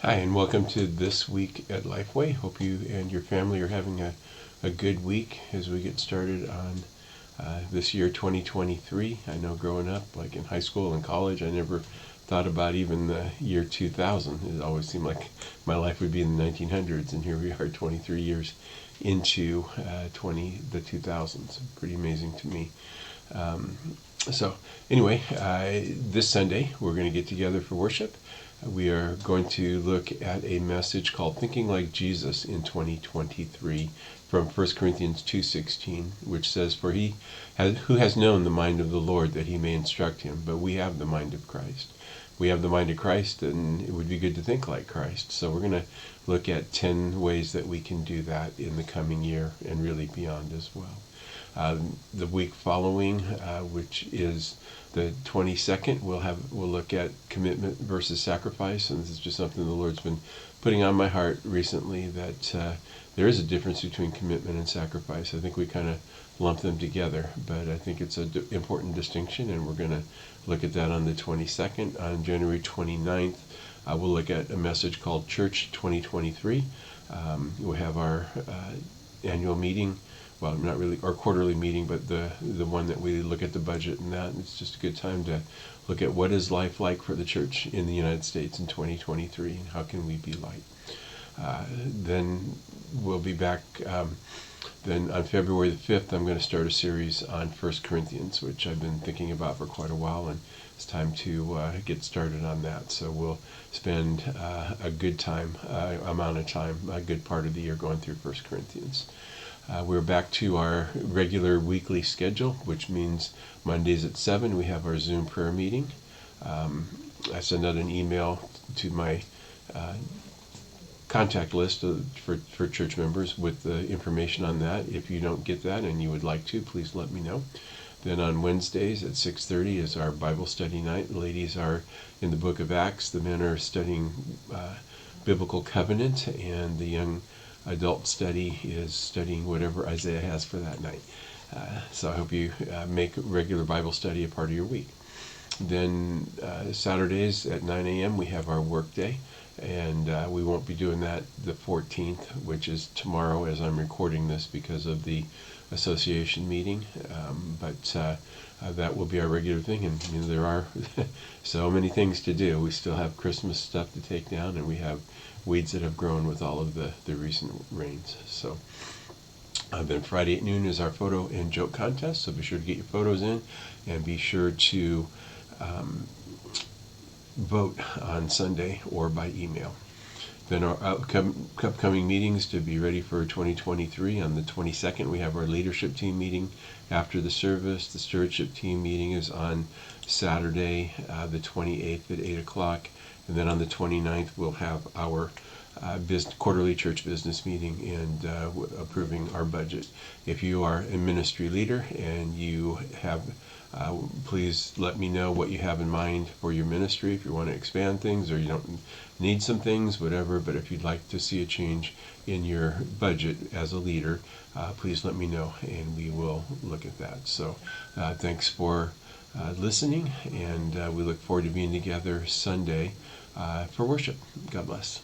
Hi, and welcome to This Week at Lifeway. Hope you and your family are having a good week as we get started on this year 2023. I know growing up, like in high school and college, I never thought about even the year 2000. It always seemed like my life would be in the 1900s, and here we are 23 years into the 2000s. Pretty amazing to me. So anyway, this Sunday we're going to get together for worship. We are going to look at a message called Thinking Like Jesus in 2023 from 1 Corinthians 2:16, which says, "For who has known the mind of the Lord that he may instruct him? But we have the mind of Christ." We have the mind of Christ, and it would be good to think like Christ. So we're going to look at 10 ways that we can do that in the coming year and really beyond as well. The week following, which is the 22nd, we'll look at commitment versus sacrifice, and this is just something the Lord's been putting on my heart recently, that there is a difference between commitment and sacrifice. I think we kind of lump them together, but I think it's an important distinction, and we're going to look at that on the 22nd. On January 29th, we'll look at a message called Church 2023. We'll have our annual meeting. Well, not really our quarterly meeting, but the one that we look at the budget and that. And it's just a good time to look at what is life like for the church in the United States in 2023 and how can we be light. Then we'll be back. Then on February the 5th, I'm going to start a series on 1 Corinthians, which I've been thinking about for quite a while, and it's time to get started on that. So we'll spend a good amount of time, a good part of the year going through 1 Corinthians. We're back to our regular weekly schedule, which means Mondays at 7 we have our Zoom prayer meeting. I send out an email to my contact list for church members with the information on that. If you don't get that and you would like to, please let me know. Then on Wednesdays at 6:30 is our Bible study night. The ladies are in the book of Acts. The men are studying biblical covenant, and the young adult study is studying whatever Isaiah has for that night. So I hope you make regular Bible study a part of your week. Then Saturdays at 9 a.m. we have our work day, and we won't be doing that the 14th, which is tomorrow as I'm recording this because of the association meeting. But that will be our regular thing, and there are so many things to do. We still have Christmas stuff to take down, and we have weeds that have grown with all of the recent rains. So then Friday at noon is our photo and joke contest, so be sure to get your photos in, and be sure to vote on Sunday or by email. Then our upcoming meetings to be ready for 2023. On the 22nd, we have our leadership team meeting after the service. The stewardship team meeting is on Saturday, the 28th at 8 o'clock. And then on the 29th, we'll have our quarterly church business meeting and approving our budget. If you are a ministry leader and you have, please let me know what you have in mind for your ministry. If you want to expand things or you don't need some things, whatever, but if you'd like to see a change in your budget as a leader, please let me know and we will look at that. So thanks for listening, and we look forward to being together Sunday for worship. God bless.